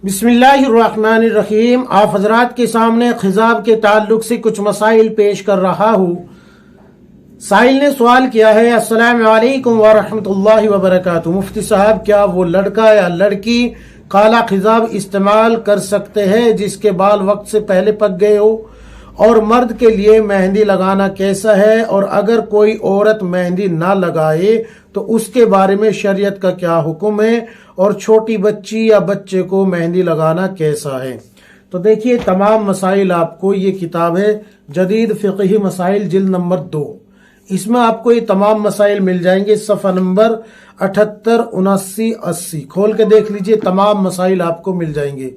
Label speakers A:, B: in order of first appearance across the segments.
A: बिस्मिल्लाहिर्रहमानिर्रहीम। आप हजरात के सामने खिजाब के ताल्लुक से कुछ मसाइल पेश कर रहा हूँ। साहिल ने सवाल किया है, अस्सलाम वालेकुम व रहमतुल्लाहि व बरकातुहू। मुफ्ती साहब, क्या वो लड़का या लड़की काला खिजाब इस्तेमाल कर सकते हैं जिसके बाल वक्त से पहले पक गए हो? और मर्द के लिए मेहंदी लगाना कैसा है? और अगर कोई औरत मेहंदी ना लगाए तो उसके बारे में शरीयत का क्या हुक्म है? और छोटी बच्ची या बच्चे को मेहंदी लगाना कैसा है? तो देखिए, तमाम मसाइल आपको, ये किताब है जदीद फ़िक़ही मसाइल जिल्द नंबर 2, इसमें आपको ये तमाम मसाइल मिल जाएंगे। सफ़ा नंबर 78, 79, 80 खोल के देख लीजिए, तमाम मसाइल आपको मिल जाएंगे।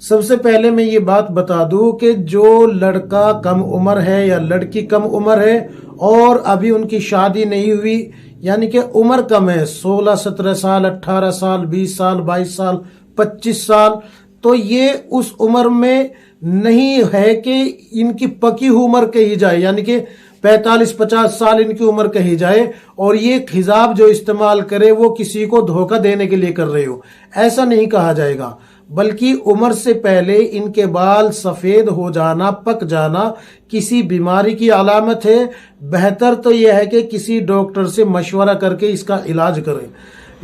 A: सबसे पहले मैं ये बात बता दूं कि जो लड़का कम उम्र है या लड़की कम उम्र है और अभी उनकी शादी नहीं हुई, यानी कि उम्र कम है, 16, 17 साल, 18 साल, 20 साल, 22 साल, 25 साल, तो ये उस उम्र में नहीं है कि इनकी पकी हुई उम्र कही जाए, यानी कि 45-50 साल इनकी उम्र कही जाए और ये खिजाब जो इस्तेमाल करे वो किसी को धोखा देने के लिए कर रहे हो, ऐसा नहीं कहा जाएगा। बल्कि उम्र से पहले इनके बाल सफेद हो जाना, पक जाना किसी बीमारी की अलामत है। बेहतर तो यह है कि किसी डॉक्टर से मशवरा करके इसका इलाज करें।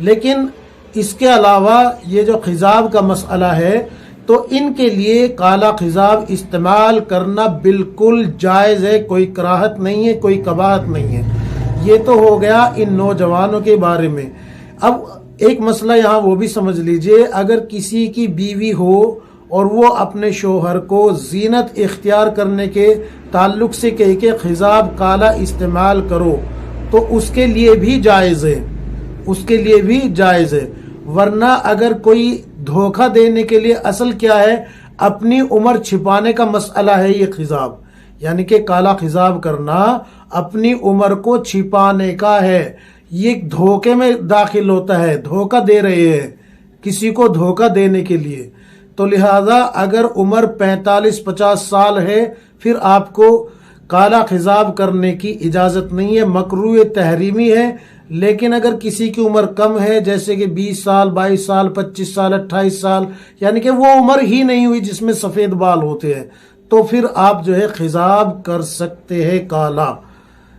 A: लेकिन इसके अलावा ये जो खिजाब का मसला है, तो इनके लिए काला खिजाब इस्तेमाल करना बिल्कुल जायज़ है, कोई कराहत नहीं है, कोई कबाहत नहीं है। ये तो हो गया इन नौजवानों के बारे में। अब एक मसला यहाँ वो भी समझ लीजिए, अगर किसी की बीवी हो और वो अपने शोहर को जीनत इख्तियार करने के ताल्लुक से कहे कि खिजाब काला इस्तेमाल करो, तो उसके लिए भी जायज़ है, उसके लिए भी जायज़ है। वरना अगर कोई धोखा देने के लिए, असल क्या है, अपनी उम्र छिपाने का मसला है ये खिजाब, यानी कि काला खिजाब करना अपनी उम्र को छिपाने का है। ये धोखे में दाखिल होता है, धोखा दे रहे हैं किसी को धोखा देने के लिए। तो लिहाजा अगर उम्र 45-50 साल है फिर आपको काला खिजाब करने की इजाज़त नहीं है, मकरूह तहरीमी है। लेकिन अगर किसी की उम्र कम है, जैसे कि 20 साल, 22 साल, 25 साल, 28 साल, यानी कि वो उम्र ही नहीं हुई जिसमें सफ़ेद बाल होते हैं, तो फिर आप जो है खिजाब कर सकते हैं काला।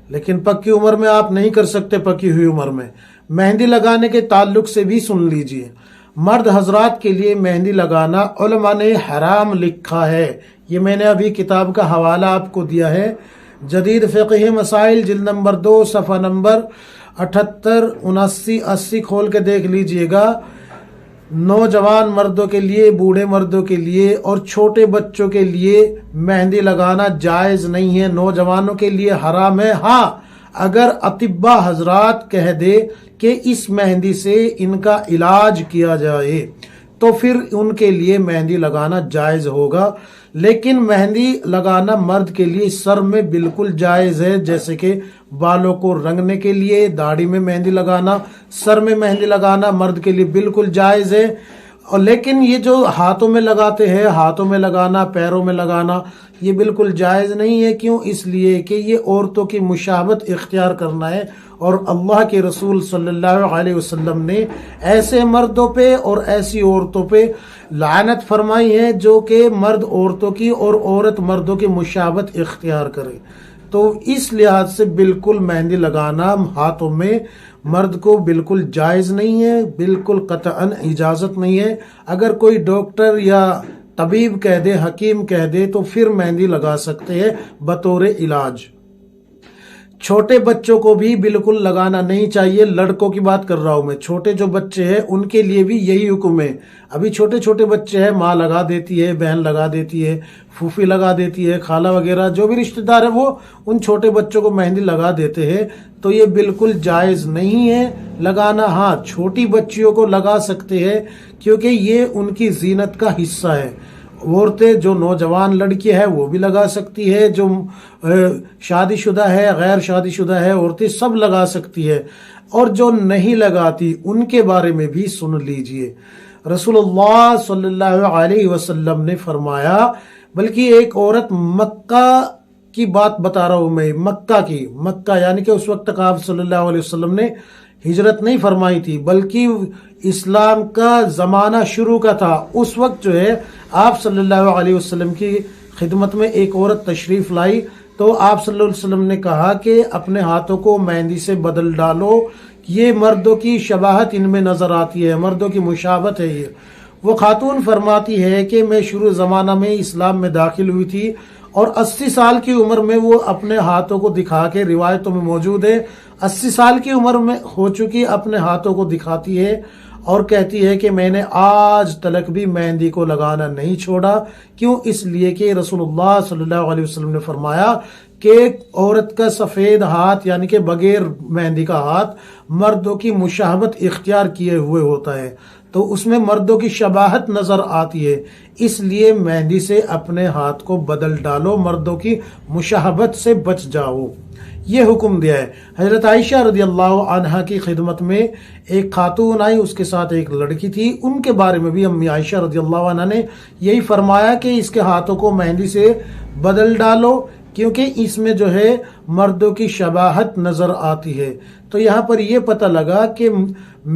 A: लेकिन पक्की उम्र में आप नहीं कर सकते, पकी हुई उम्र में। मेहंदी लगाने के ताल्लुक से भी सुन लीजिए, मर्द हजरात के लिए मेहंदी लगाना उलमा ने हराम लिखा है। ये मैंने अभी किताब का हवाला आपको दिया है, जदीद फ़िक़ही मसाइल जिल्द नंबर 2, सफ़ा नंबर 78, 79, 80 खोल के देख लीजिएगा। नौजवान मर्दों के लिए, बूढ़े मर्दों के लिए और छोटे बच्चों के लिए मेहंदी लगाना जायज़ नहीं है, नौजवानों के लिए हराम है। हाँ, अगर अतिब्बा हजरात कह दे कि इस मेहंदी से इनका इलाज किया जाए तो फिर उनके लिए मेहंदी लगाना जायज़ होगा। लेकिन मेहंदी लगाना मर्द के लिए सर में बिल्कुल जायज़ है, जैसे कि बालों को रंगने के लिए दाढ़ी में मेहंदी लगाना, सर में मेहंदी लगाना मर्द के लिए बिल्कुल जायज़ है। और लेकिन ये जो हाथों में लगाते हैं, हाथों में लगाना, पैरों में लगाना, ये बिल्कुल जायज़ नहीं है। क्यों? इसलिए कि ये औरतों की मुशाबत इख्तियार करना है और अल्लाह के रसूल सल्लल्लाहु अलैहि वसल्लम ने ऐसे मर्दों पे और ऐसी औरतों पे लानत फरमाई है जो कि मर्द औरतों की और औरत मर्दों की मुशाबत इख्तियार करे। तो इस लिहाज से बिल्कुल मेहंदी लगाना हाथों में मर्द को बिल्कुल जायज़ नहीं है, बिल्कुल कतअन इजाज़त नहीं है। अगर कोई डॉक्टर या तबीब कह दे, हकीम कह दे, तो फिर मेहंदी लगा सकते हैं बतौर इलाज। छोटे बच्चों को भी बिल्कुल लगाना नहीं चाहिए, लड़कों की बात कर रहा हूं मैं। छोटे जो बच्चे हैं उनके लिए भी यही हुक्म है। अभी छोटे छोटे बच्चे हैं, माँ लगा देती है, बहन लगा देती है, फूफी लगा देती है, खाला वगैरह जो भी रिश्तेदार है वो उन छोटे बच्चों को मेहंदी लगा देते हैं, तो ये बिल्कुल जायज़ नहीं है लगाना। हाँ, छोटी बच्चियों को लगा सकते हैं क्योंकि ये उनकी जीनत का हिस्सा है। औरतें जो नौजवान लड़की है वो भी लगा सकती है, जो शादीशुदा है, गैर शादीशुदा है, औरतें सब लगा सकती है। और जो नहीं लगाती उनके बारे में भी सुन लीजिए। रसूलुल्लाह सल्लल्लाहु अलैहि वसल्लम ने फरमाया, बल्कि एक औरत, मक्का की बात बता रहा हूं मैं, मक्का की, मक्का यानी कि उस वक्त तक आप सल्लल्लाहु अलैहि वसल्लम ने ہجرت نہیں فرمائی تھی، بلکہ اسلام کا زمانہ شروع کا تھا، اس وقت جو ہے آپ صلی اللہ علیہ وسلم کی خدمت میں ایک عورت تشریف لائی، تو آپ صلی اللہ علیہ وسلم نے کہا کہ اپنے ہاتھوں کو مہندی سے بدل ڈالو، یہ مردوں کی شباہت ان میں نظر آتی ہے، مردوں کی مشابہت ہے یہ۔ وہ خاتون فرماتی ہے کہ میں شروع زمانہ میں اسلام میں داخل ہوئی تھی اور 80 سال کی عمر میں وہ اپنے ہاتھوں کو دکھا کے، روایتوں میں موجود ہے 80 سال کی عمر میں ہو چکی اپنے ہاتھوں کو دکھاتی ہے اور کہتی ہے کہ میں نے آج تلک بھی مہندی کو لگانا نہیں چھوڑا۔ کیوں؟ اس لیے کہ رسول اللہ صلی اللہ علیہ وسلم نے فرمایا کہ عورت کا سفید ہاتھ یعنی کہ بغیر مہندی کا ہاتھ مردوں کی مشابہت اختیار کیے ہوئے ہوتا ہے، تو اس میں مردوں کی شباہت نظر آتی ہے، اس لیے مہندی سے اپنے ہاتھ کو بدل ڈالو، مردوں کی مشابہت سے بچ جاؤ، یہ حکم دیا ہے۔ حضرت عائشہ رضی اللہ عنہا کی خدمت میں ایک خاتون آئی، اس کے ساتھ ایک لڑکی تھی، ان کے بارے میں بھی امی عائشہ رضی اللہ عنہا نے یہی فرمایا کہ اس کے ہاتھوں کو مہندی سے بدل ڈالو، کیونکہ اس میں جو ہے مردوں کی شباہت نظر آتی ہے۔ تو یہاں پر یہ پتہ لگا کہ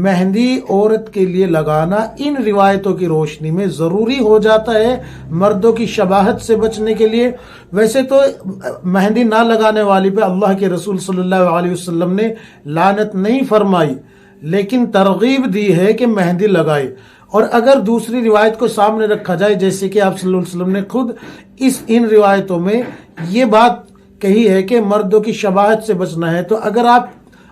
A: مہندی عورت کے لیے لگانا ان روایتوں کی روشنی میں ضروری ہو جاتا ہے مردوں کی شباہت سے بچنے کے لیے۔ ویسے تو مہندی نہ لگانے والی پہ اللہ کے رسول صلی اللہ علیہ وسلم نے لعنت نہیں فرمائی، لیکن ترغیب دی ہے کہ مہندی لگائے۔ اور اگر دوسری روایت کو سامنے رکھا جائے، جیسے کہ آپ صلی اللہ علیہ وسلم نے خود ان روایتوں میں یہ بات کہی ہے کہ مردوں کی شباہت سے بچنا ہے، تو اگر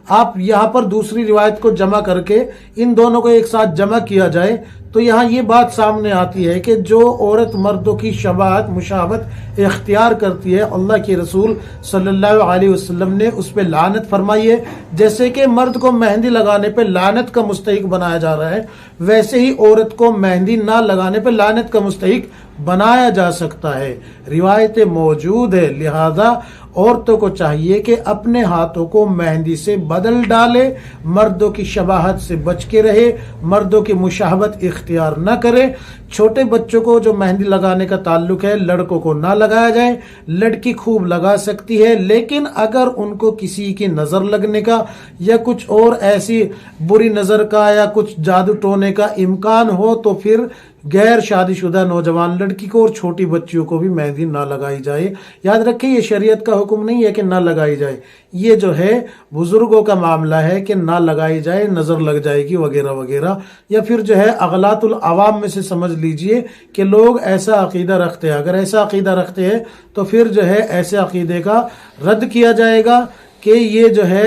A: آپ یہاں پر دوسری روایت کو جمع کر کے ان دونوں کو ایک ساتھ جمع کیا جائے تو یہاں یہ بات سامنے آتی ہے کہ جو عورت مردوں کی شباہت مشابہت اختیار کرتی ہے، اللہ کے رسول صلی اللہ علیہ وسلم نے اس پہ لعنت فرمائی ہے۔ جیسے کہ مرد کو مہندی لگانے پہ لعنت کا مستحق بنایا جا رہا ہے، ویسے ہی عورت کو مہندی نہ لگانے پہ لعنت کا مستحق بنایا جا سکتا ہے۔ روایتیں موجود ہے، لہذا عورتوں کو چاہیے کہ اپنے ہاتھوں کو مہندی سے بدل ڈالے، مردوں کی شباہت سے بچ کے رہے، مردوں کی مشابہت اختیار نہ کرے۔ چھوٹے بچوں کو جو مہندی لگانے کا تعلق ہے، لڑکوں کو نہ لگایا جائے، لڑکی خوب لگا سکتی ہے، لیکن اگر ان کو کسی کی نظر لگنے کا یا کچھ اور ایسی بری نظر کا یا کچھ جادو ٹونے کا امکان ہو تو پھر غیر شادی شدہ نوجوان لڑکی کو اور چھوٹی بچیوں کو بھی مہندی نہ لگائی جائے۔ یاد رکھیں یہ شریعت کا حکم نہیں ہے کہ نہ لگائی جائے، یہ جو ہے بزرگوں کا معاملہ ہے کہ نہ لگائی جائے، نظر لگ جائے گی وغیرہ وغیرہ، یا پھر جو ہے اغلاط العوام میں سے سمجھ لیجئے کہ لوگ ایسا عقیدہ رکھتے ہیں۔ اگر ایسا عقیدہ رکھتے ہیں تو پھر جو ہے ایسے عقیدے کا رد کیا جائے گا کہ یہ جو ہے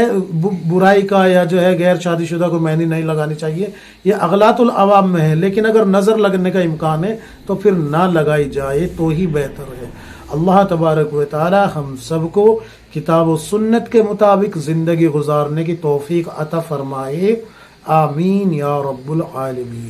A: برائی کا یا جو ہے غیر شادی شدہ کو مہندی نہیں لگانی چاہیے، یہ اغلاط العوام میں ہے۔ لیکن اگر نظر لگنے کا امکان ہے تو پھر نہ لگائی جائے تو ہی بہتر ہے۔ اللہ تبارک و تعالی ہم سب کو کتاب و سنت کے مطابق زندگی گزارنے کی توفیق عطا فرمائے، آمین یا رب العالمین۔